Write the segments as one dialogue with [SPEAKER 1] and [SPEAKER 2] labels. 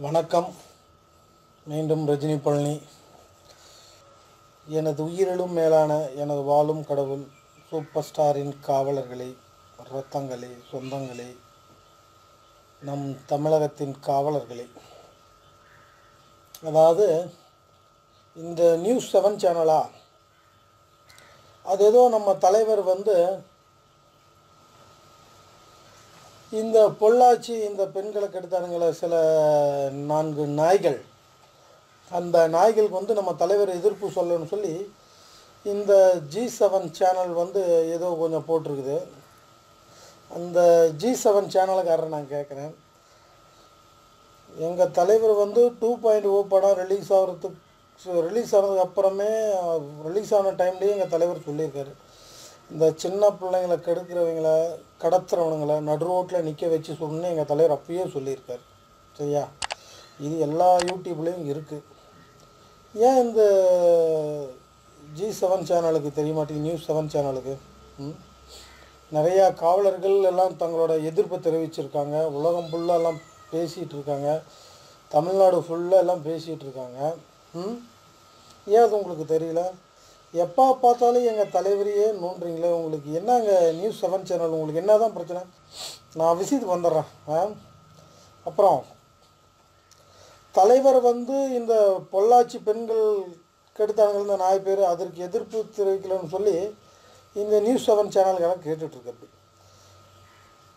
[SPEAKER 1] வணக்கம். மீண்டும் ரஜினி பழனி. எனது உயிரிலும் மேலான எனது வாழும் கடவுள் சூப்பர் ஸ்டாரின் காவலர்களே, இரத்தங்களே, சொந்தங்களே, நம் தமிழகத்தின் காவலர்களே. அதாவது இந்த நியூஸ் 7 சேனலா, அது ஏதோ நம்ம தலைவர் இந்த பொள்ளாச்சி இந்த பெண்களை கெடுத்தானுங்கள சில 4 நாய்கள், அந்த நாய்களுக்கு நம்ம தலைவர் எதிர்ப்பு சொல்லணும்னு சொல்லி இந்த G7 சேனல் ஏதோ கொஞ்சம் போட்டிருக்குது. அந்த G7 சேனலுக்காரரை நான் கேட்குறேன், எங்கள் தலைவர் 2.0 படம் ரிலீஸ் ஆனதுக்கு அப்புறமே, ரிலீஸ் ஆன டைம்லேயே எங்கள் தலைவர் சொல்லியிருக்காரு, இந்த சின்ன பிள்ளைங்களை கெடுக்கிறவங்கள கடத்துறவனுங்களை நடு ரோட்டில் நிற்க வச்சு சொல்லணும்னு எங்கள் தலைவர் அப்பயே சொல்லியிருக்கார். சரியா? இது எல்லா யூடியூப்லேயும் இருக்குது. ஏன் இந்த G7 சேனலுக்கு தெரிய மாட்டேங்குது? நியூஸ் 7 சேனலுக்கு நிறையா காவலர்கள் எல்லாம் தங்களோட எதிர்ப்பை தெரிவிச்சிருக்காங்க. உலகம் ஃபுல்லாக எல்லாம் பேசிகிட்டு இருக்காங்க. தமிழ்நாடு ஃபுல்லாக எல்லாம் பேசிகிட்டு இருக்காங்க. ஏன் அது உங்களுக்கு தெரியல? எப்போ பார்த்தாலும் எங்கள் தலைவரையே நோண்டுறீங்களே, உங்களுக்கு என்னங்க? நியூஸ் 7 சேனல் உங்களுக்கு என்ன தான் பிரச்சனை? நான் விஷயத்துக்கு வந்துடுறேன். அப்புறம் தலைவர் இந்த பொள்ளாச்சி பெண்கள் கெடுத்தாங்க இந்த நாய் பேர், அதற்கு எதிர்ப்பு தெரிவிக்கலன்னு சொல்லி இந்த நியூஸ் 7 சேனல்காரன் கேட்டுட்ருக்கிறது.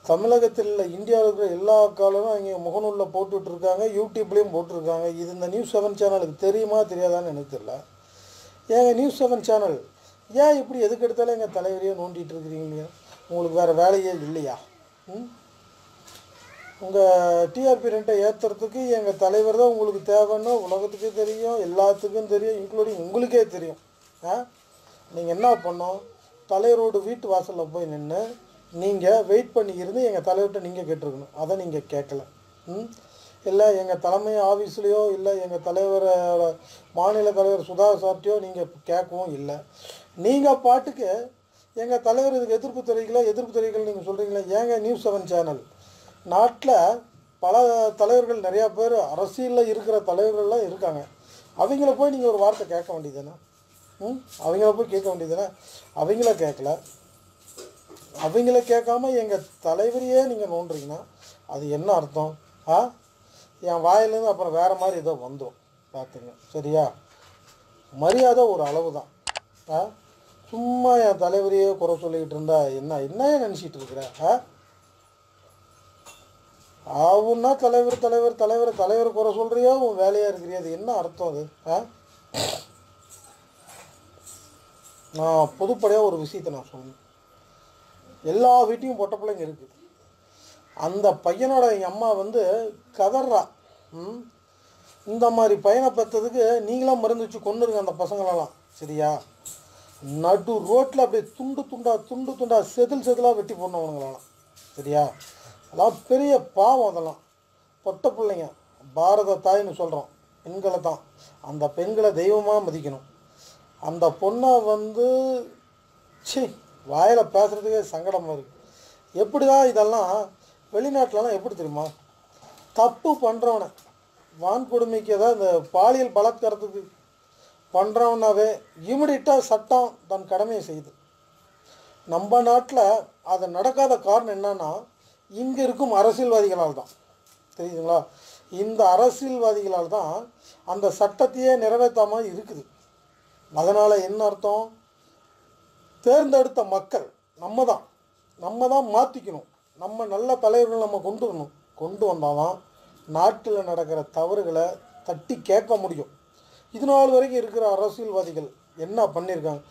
[SPEAKER 1] தமிழகத்தில் இந்தியாவில் இருக்கிற எல்லா காலமும் அவங்க முகநூலில் போட்டுட்ருக்காங்க, யூடியூப்லேயும் போட்டிருக்காங்க. இது இந்த நியூஸ் 7 சேனலுக்கு தெரியுமா தெரியாதான்னு எனக்கு தெரியல. ஏங்க நியூஸ் 7 சேனல் ஏன் இப்படி எதுக்கு எடுத்தாலும் எங்கள் தலைவரையே நோண்டிகிட்டு இருக்கிறீங்க? உங்களுக்கு வேறு வேலையே இல்லையா? உங்கள் டிஆர்பி ரெண்டை ஏற்றுறதுக்கு எங்கள் தலைவர் தான் உங்களுக்கு தேவைன்னு உலகத்துக்கே தெரியும், எல்லாத்துக்கும் தெரியும், இன்க்ளூடிங் உங்களுக்கே தெரியும். நீங்கள் என்ன பண்ணோம்? தலைவரோட வீட்டு வாசலில் போய் நின்று நீங்கள் வெயிட் பண்ணி இருந்து எங்கள் தலைவர்கிட்ட நீங்கள் கேட்டிருக்கணும். அதை நீங்கள் கேட்கல. இல்லை எங்கள் தலைமை ஆஃபீஸ்லேயோ இல்லை எங்கள் தலைவரோட மாநில தலைவர் சுதா சார்ட்டையோ நீங்கள் கேட்கவும் இல்லை. நீங்கள் பாட்டுக்கு எங்கள் தலைவர் இதுக்கு எதிர்ப்பு தெரிவிக்கல நீங்கள் சொல்கிறீங்களா? ஏங்க நியூஸ் 7 சேனல்? நாட்டில் பல தலைவர்கள், நிறையா பேர் அரசியலில் இருக்கிற தலைவர்கள்லாம் இருக்காங்க. அவங்கள போய் நீங்கள் ஒரு வார்த்தை கேட்க வேண்டியதுதானே? அவங்கள போய் கேட்க வேண்டியதுதானே? அவங்கள கேட்கல. அவங்கள கேட்காம எங்கள் தலைவரையே நீங்கள் நோண்டுறீங்கன்னா அது என்ன அர்த்தம்? என் வாயிலேருந்து அப்புறம் வேறு மாதிரி ஏதோ வந்துடும் பார்த்துங்க. சரியா? மரியாதை ஒரு அளவு தான். சும்மா என் தலைவரையே குறை சொல்லிக்கிட்டு இருந்தா என்ன நினச்சிட்டு இருக்கிற? ஆவுன்னா தலைவர் குறை சொல்கிறியோ உன் வேலையாக இருக்கிறியா? அது என்ன அர்த்தம் அது? நான் பொதுப்படையாக ஒரு விஷயத்தை நான் சொல்லணும். எல்லா வீட்டையும் பொட்ட பிள்ளைங்க இருக்குது. அந்த பையனோட எங்கள் அம்மா கதறா, இந்த மாதிரி பையனை பெற்றதுக்கு நீங்களாம் மருந்து வச்சு கொண்டுருங்க அந்த பசங்களெல்லாம். சரியா? நடு ரோட்டில் அப்படியே துண்டு துண்டா செதிலாக வெட்டி போடணுங்களெல்லாம். சரியா? அதெல்லாம் பெரிய பாவம். அதெல்லாம் பொட்ட பிள்ளைங்க, பாரத தாய்னு சொல்கிறோம் பெண்களை தான். அந்த பெண்களை தெய்வமாக மதிக்கணும். அந்த பொண்ணை வாயில் பேசுகிறதுக்கே சங்கடமாக இருக்குது. எப்படி தான் இதெல்லாம் வெளிநாட்டிலலாம் எப்படி தெரியுமா? தப்பு பண்ணுறவனை வான்கொடுமைக்கு, ஏதாவது இந்த பாலியல் பலாத்காரத்துக்கு பண்ணுறவனாவே இமிடியட்டாக சட்டம் தன் கடமையை செய்யுது. நம்ம நாட்டில் அது நடக்காத காரணம் என்னன்னா, இங்கே இருக்கும் அரசியல்வாதிகளால் தான். தெரியுதுங்களா? இந்த அரசியல்வாதிகளால் தான் அந்த சட்டத்தையே நிறைவேற்றாமல் இருக்குது. அதனால் என்ன அர்த்தம்? தேர்ந்தெடுத்த மக்கள் நம்ம தான் மாற்றிக்கணும். நம்ம நல்ல தலைவர்கள் நம்ம கொண்டு வந்தால் தான் நாட்டில் நடக்கிற தவறுகளை தட்டி கேட்க முடியும். இது நாள் வரைக்கும் இருக்கிற அரசியல்வாதிகள் என்ன பண்ணியிருக்காங்க?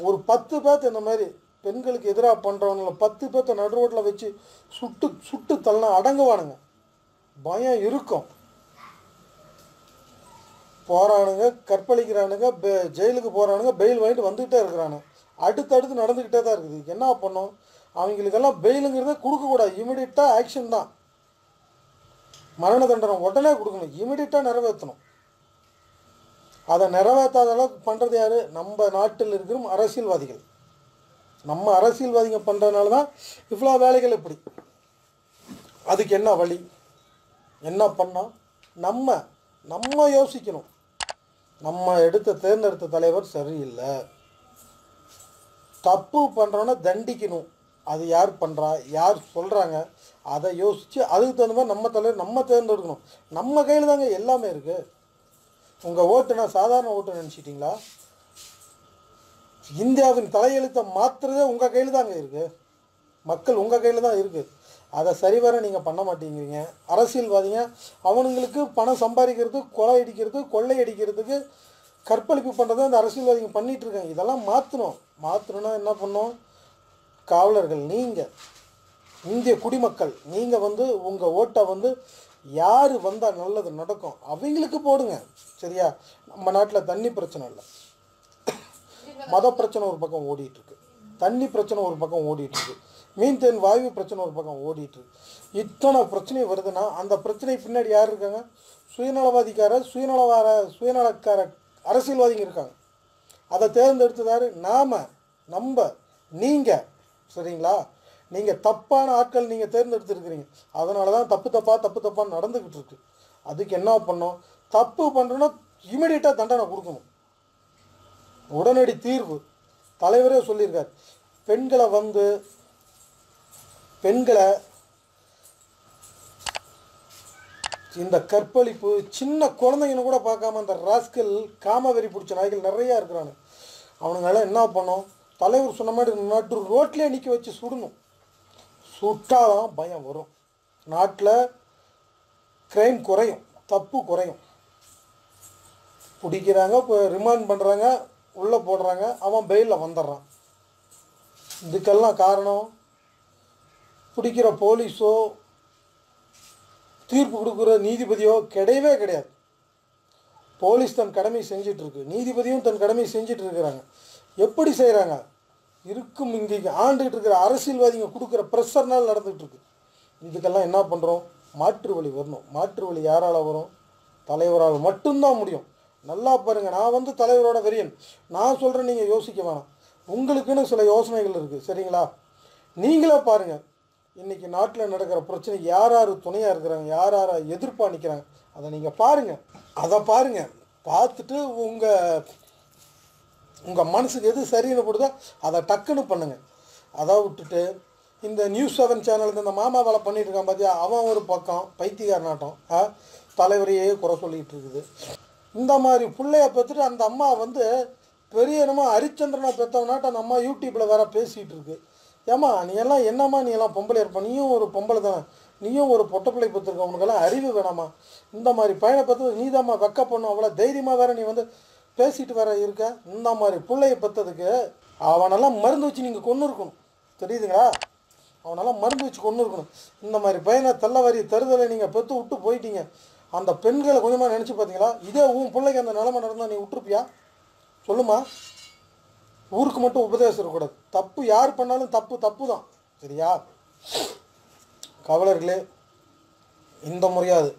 [SPEAKER 1] ஒரு 10 பேர்த்து இந்த மாதிரி பெண்களுக்கு எதிராக பண்ணுறவங்கள 10 பேர்த்த நடு ரோட்டில் வச்சு சுட்டு தள்ளனா அடங்குவானுங்க. பயம் இருக்கும். போகிறானுங்க, கற்பழிக்கிறானுங்க, ஜெயிலுக்கு போகிறானுங்க, பெயில் வாங்கிட்டு வந்துக்கிட்டே இருக்கிறானுங்க. அடுத்தடுத்து நடந்துக்கிட்டே தான் இருக்குது. என்ன பண்ணோம்? அவங்களுக்கெல்லாம் பெயிலுங்கிறத கொடுக்கக்கூடாது. இமீடியட்டாக ஆக்ஷன் தான். மரண தண்டனை உடனே கொடுக்கணும், இமீடியட்டாக நிறைவேற்றணும். அதை நிறைவேற்றாத அளவுக்கு பண்ணுறது யார்? நம்ம நாட்டில் இருக்கிற அரசியல்வாதிகள். நம்ம அரசியல்வாதிகள் பண்ணுறதுனால தான் இவ்வளோ வேலைகள். எப்படி? அதுக்கு என்ன வழி? என்ன பண்ணால் நம்ம நம்ம யோசிக்கணும். நம்ம தேர்ந்தெடுத்த தலைவர் சரியில்லை, தப்பு பண்ணுறோன்னா தண்டிக்கணும். அது யார் பண்ணுறா, யார் சொல்கிறாங்க, அதை யோசித்து அதுக்கு தகுந்த மாதிரி நம்ம தலைவர் நம்ம தேர்ந்தெடுக்கணும். நம்ம கையில் தாங்க எல்லாமே இருக்குது. உங்கள் ஓட்டுனா சாதாரண ஓட்டு நினச்சிட்டிங்களா? இந்தியாவின் தலையெழுத்தை மாற்றுறதே உங்கள் கையில் தாங்க இருக்குது. மக்கள் உங்கள் கையில் தான் இருக்குது. அதை சரிவர நீங்கள் பண்ண மாட்டேங்கிறீங்க. அரசியல்வாதிங்க அவனுங்களுக்கு பணம் சம்பாதிக்கிறதுக்கு, கொலை அடிக்கிறது, கொள்ளை அடிக்கிறதுக்கு, கற்பழிப்பு பண்ணுறதை அந்த அரசியல்வாதிங்க பண்ணிகிட்ருக்காங்க. இதெல்லாம் மாற்றணுன்னா என்ன பண்ணணும்? காவலர்கள், நீங்கள் இந்திய குடிமக்கள், நீங்கள் உங்கள் ஓட்டை யார் வந்தால் நல்லது நடக்கும் அவங்களுக்கு போடுங்க. சரியா? நம்ம நாட்டில் தண்ணி பிரச்சனை இல்லை, மத பிரச்சனை ஒரு பக்கம் ஓடிட்டுருக்கு, தண்ணி பிரச்சனை ஒரு பக்கம் ஓடிட்டுருக்கு, மீன்தேன் வாயு பிரச்சனை ஒரு பக்கம் ஓடிட்டுருக்கு. இத்தனை பிரச்சனை வருதுன்னா அந்த பிரச்சனை பின்னாடி யார் இருக்காங்க? சுயநலக்கார அரசியல்வாதிங்க இருக்காங்க. அதை தேர்ந்தெடுத்ததாரு நீங்கள். சரிங்களா? நீங்கள் தப்பான ஆட்கள் நீங்கள் தேர்ந்தெடுத்துருக்கிறீங்க. அதனால தான் தப்பாக நடந்துக்கிட்டு இருக்கு. அதுக்கு என்ன பண்ணோம்? தப்பு பண்ணுறோன்னா இமீடியட்டாக தண்டனை கொடுக்கணும், உடனடி தீர்வு. தலைவரே சொல்லியிருக்கார், பெண்களை இந்த கற்பழிப்பு சின்ன குழந்தைங்கன்னு கூட பார்க்காம அந்த ராஸ்கல் காமவெறி பிடிச்ச நாய்கள் நிறையா இருக்கிறானு. அவனுங்கெல்லாம் என்ன பண்ணோம்? தலைவர் சொன்ன மாதிரி நட்டு ரோட்லேயே நிற்க வச்சு சுடணும். சுட்டாதான் பயம் வரும். நாட்டில் க்ரைம் குறையும், தப்பு குறையும். பிடிக்கிறாங்க, இப்போ ரிமாண்ட் பண்ணுறாங்க, உள்ளே போடுறாங்க, அவன் பெயிலில் வந்துடுறான். இதுக்கெல்லாம் காரணம் பிடிக்கிற போலீஸோ தீர்ப்பு கொடுக்குற நீதிபதியோ கிடையாது. போலீஸ் தன் கடமை செஞ்சிட்ருக்கு, நீதிபதியும் தன் கடமையை செஞ்சிட்ருக்கிறாங்க. எப்படி செய்கிறாங்க? இங்கே ஆண்டுகிட்டு இருக்கிற அரசியல்வாதிங்க கொடுக்குற ப்ரெஷர்னால் நடந்துகிட்ருக்கு. இதுக்கெல்லாம் என்ன பண்ணுறோம்? மாற்று வழி வரணும். மாற்று வழி யாரால் வரும்? தலைவரால் மட்டும்தான் முடியும். நல்லா பாருங்கள், நான் தலைவரோட வெறியன். நான் சொல்கிறேன், நீங்கள் யோசிக்க வேணாம். உங்களுக்குன்னு சில யோசனைகள் இருக்குது. சரிங்களா? நீங்களே பாருங்கள், இன்றைக்கி நாட்டில் நடக்கிற பிரச்சனை யார் துணையாக இருக்கிறாங்க, யார் எதிர்ப்பாக நிற்கிறாங்க, அதை நீங்கள் பாருங்கள். அதை பாருங்கள், பார்த்துட்டு உங்கள் மனசுக்கு எது சரின்னு போடுதோ அதை டக்குன்னு பண்ணுங்கள். அதை விட்டுட்டு இந்த நியூஸ் 7 சேனலுக்கு இந்த மாமா வேலை பண்ணிகிட்டு இருக்கான் பார்த்தியா, அவன் ஒரு பக்கம் பைத்தியக்கார நாட்டம் தலைவரையே குறை சொல்லிகிட்டு இருக்குது. இந்த மாதிரி பிள்ளைய பெற்றுட்டு அந்த அம்மா பெரிய என்னமோ ஹரிச்சந்திரனை பெற்றவனாட்ட அந்த அம்மா யூடியூப்பில் வேறு பேசிகிட்டு இருக்கு. ஏம்மா நீ எல்லாம் என்னம்மா, நீ எல்லாம் பொம்பளை இருப்ப, நீயும் ஒரு பொம்பளை தானே, நீயும் ஒரு பொட்டப்பிள்ளை பெற்றிருக்க, உனக்கெல்லாம் அறிவு வேணாமா? இந்த மாதிரி பையனை பெற்றது நீதாம்மா வெக்க பண்ணும், அவ்வளோ தைரியமாக வேறு நீ பேசிட்டு வேற இருக்க. இந்த மாதிரி பிள்ளையை பெற்றதுக்கு அவனெல்லாம் மருந்து வச்சு நீங்கள் கொன்று இருக்கணும். தெரியுதுங்களா? அவனெல்லாம் மருந்து வச்சு கொன்று இருக்கணும். இந்த மாதிரி பையனை தள்ளவாரி தருதலை நீங்கள் பெற்று விட்டு போயிட்டீங்க. அந்த பெண்களை கொஞ்சமாக நினச்சி பார்த்தீங்களா? இதே உன் பிள்ளைக்கு அந்த நிலைமை நடந்தால் நீ விட்டுருப்பியா? சொல்லுமா? ஊருக்கு மட்டும் உபதேசம் இருக்கக்கூடாது. தப்பு யார் பண்ணாலும் தப்பு தான். சரியா? காவலர்களே, இந்த முறையாவது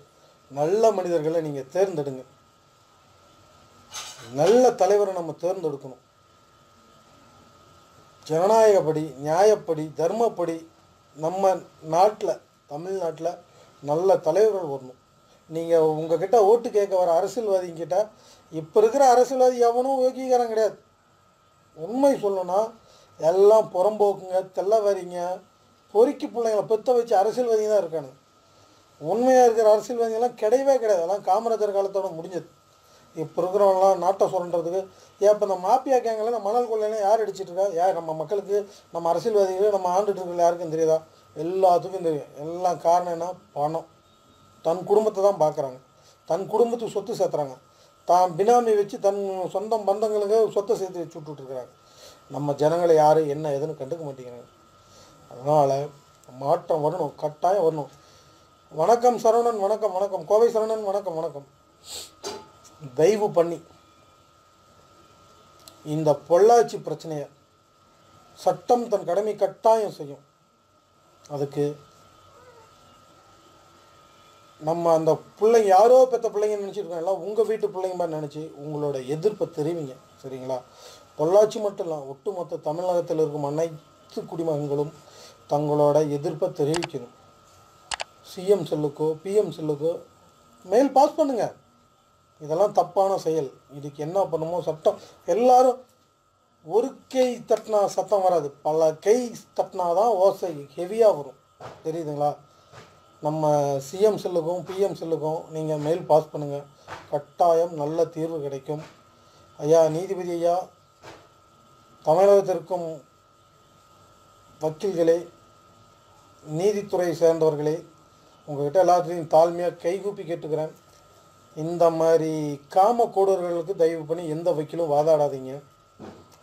[SPEAKER 1] நல்ல மனிதர்களை நீங்கள் தேர்ந்தெடுங்க. நல்ல தலைவரை நம்ம தேர்ந்தெடுக்கணும். ஜனநாயகப்படி, நியாயப்படி, தர்மப்படி நம்ம நாட்டில், தமிழ்நாட்டில் நல்ல தலைவர்கள் வரணும். நீங்கள் உங்ககிட்ட ஓட்டு கேட்க வர அரசியல்வாதிங்கிட்ட இப்போ இருக்கிற அரசியல்வாதி எவனும் யோகிக்காரன் கிடையாது. உண்மை சொல்லணும்னா எல்லாம் புறம்போக்குங்க, தெல்லவாரிங்க, பொறுக்கி பிள்ளைங்களை பெற்ற வச்சு அரசியல்வாதிங்க தான் இருக்கானுங்க. உண்மையாக இருக்கிற அரசியல்வாதிகள்லாம் கிடையாது. அதெல்லாம் காமராஜர் காலத்தோடு முடிஞ்சது. இப்போ இருக்கிறவங்களாம் நாட்டை சுரண்டுறதுக்கு இப்போ இந்த மாப்பியா கேங்கில் இந்த மணல் கொள்ளையெல்லாம் யார் அடிச்சிட்ருக்கா? யார்? நம்ம மக்களுக்கு, நம்ம அரசியல்வாதிகள், நம்ம ஆண்டுட்டு இருக்கிற யாருக்கும் தெரியுதா? எல்லாத்துக்கும் தெரியும். எல்லாம் காரணம் என்ன? பணம். தன் குடும்பத்தை தான் பார்க்குறாங்க, தன் குடும்பத்துக்கு சொத்து சேர்த்துறாங்க, தான் பினாமி வச்சு தன் சொந்த பந்தங்களுக்கு சொத்தை சேர்த்து வச்சு விட்டுட்ருக்குறாங்க. நம்ம ஜனங்களை யார் என்ன எதுன்னு கண்டுக்க மாட்டேங்கிறாங்க. அதனால் மாற்றம் வரணும், கட்டாயம் வரணும். வணக்கம் சரவணன், வணக்கம். கோவை சரவணன், வணக்கம். தயவு பண்ணி இந்த பொள்ளாச்சி பிரச்சனையை சட்டம் தன் கடமை கட்டாயம் செய்யும். அதுக்கு நம்ம அந்த பிள்ளைங்க யாரோ பெற்ற பிள்ளைங்கன்னு நினச்சிருக்கோம், எல்லாம் உங்கள் வீட்டு பிள்ளைங்க மாதிரி நினச்சி உங்களோட எதிர்ப்பை தெரிவிங்க. சரிங்களா? பொள்ளாச்சி மட்டும் இல்லை, ஒட்டுமொத்த தமிழகத்தில் இருக்கும் அனைத்து குடிமகன்களும் தங்களோட எதிர்ப்பை தெரிவிக்கணும். சிஎம் செல்லுக்கோ பிஎம் செல்லுக்கோ மெயில் பாஸ் பண்ணுங்கள். இதெல்லாம் தப்பான செயல். இதுக்கு என்ன பண்ணுமோ சட்டம். எல்லாரும் ஒரு கை தட்டினா சத்தம் வராது, பல கை தட்டினா தான் ஓசை ஹெவியாக வரும். தெரியுதுங்களா? நம்ம சிஎம் செல்லுக்கும் பிஎம் செல்லுக்கும் நீங்கள் மெயில் பாஸ் பண்ணுங்கள். கட்டாயம் நல்ல தீர்வு கிடைக்கும். ஐயா நீதிபதி ஐயா, தமிழகத்திற்கும் வக்கீல்களே, நீதித்துறை சேர்ந்தவர்களே, உங்கள்கிட்ட எல்லாத்துலேயும் தாழ்மையாக கைகூப்பி கேட்டுக்கிறேன். இந்த மாதிரி காம கோடர்களுக்கு தயவு பண்ணி எந்த வக்கீலும் வாதாடாதீங்க.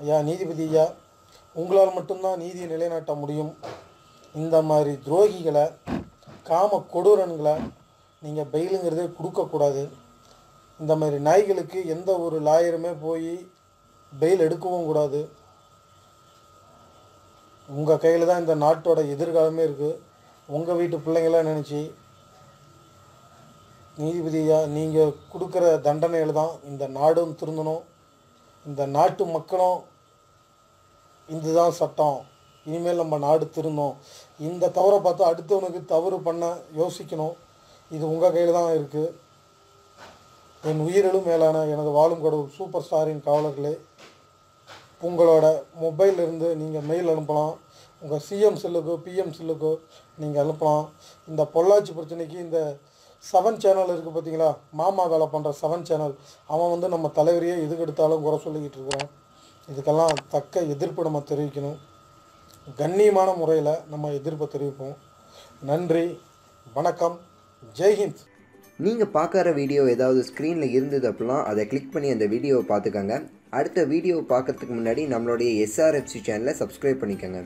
[SPEAKER 1] ஐயா நீதிபதி ஐயா, உங்களால் மட்டும்தான் நீதியை நிலைநாட்ட முடியும். இந்த மாதிரி துரோகிகளை, காம கொடூரன்களை நீங்கள் பெயிலுங்கிறதே கொடுக்கக்கூடாது. இந்த மாதிரி நாய்களுக்கு எந்த ஒரு லாயருமே போய் பெயில் எடுக்கவும் கூடாது. உங்கள் கையில் தான் இந்த நாட்டோட எதிர்காலமே இருக்குது. உங்கள் வீட்டு பிள்ளைங்களாம் நினச்சி நீதிபதியாக நீங்கள் கொடுக்குற தண்டனையில் தான் இந்த நாடும் திருந்தணும், இந்த நாட்டு மக்களும் இதுதான் சட்டம், இனிமேல் நம்ம நாடு திருந்தோம். இந்த தவறை பார்த்து அடுத்தவனுக்கு தவறு பண்ண யோசிக்கணும். இது உங்கள் கையில் தான் இருக்குது. என் உயிரிலும் மேலான எனது வாழும் கடவுள் சூப்பர் ஸ்டாரின் காவலர்களே, உங்களோட மொபைலிருந்து நீங்கள் மெயில் அனுப்பலாம். உங்கள் சிஎம் செல்லுக்கோ பிஎம் செல்லுக்கோ நீங்கள் அனுப்பலாம். இந்த பொள்ளாச்சி பிரச்சனைக்கு இந்த 7 சேனல் இருக்குது பார்த்தீங்களா, மாமா வேலை பண்ணுற 7 சேனல், அவன் நம்ம தலைவரையே எதுக்கு எடுத்தாலும் குறை சொல்லிக்கிட்டு இருக்கிறான். இதுக்கெல்லாம் தக்க எதிர்ப்பு நம்ம தெரிவிக்கணும். கண்ணியமான முறையில் நம்ம எதிர்ப்பை தெரிவிப்போம். நன்றி, வணக்கம், ஜெய்ஹிந்த்.
[SPEAKER 2] நீங்கள் பார்க்குற வீடியோ ஏதாவது ஸ்க்ரீனில் இருந்தது அப்படின்னா அதை கிளிக் பண்ணி அந்த வீடியோவை பார்த்துக்கோங்க. அடுத்த வீடியோவை பார்க்குறதுக்கு முன்னாடி நம்மளுடைய SRFC சேனலை சப்ஸ்கிரைப் பண்ணிக்கோங்க.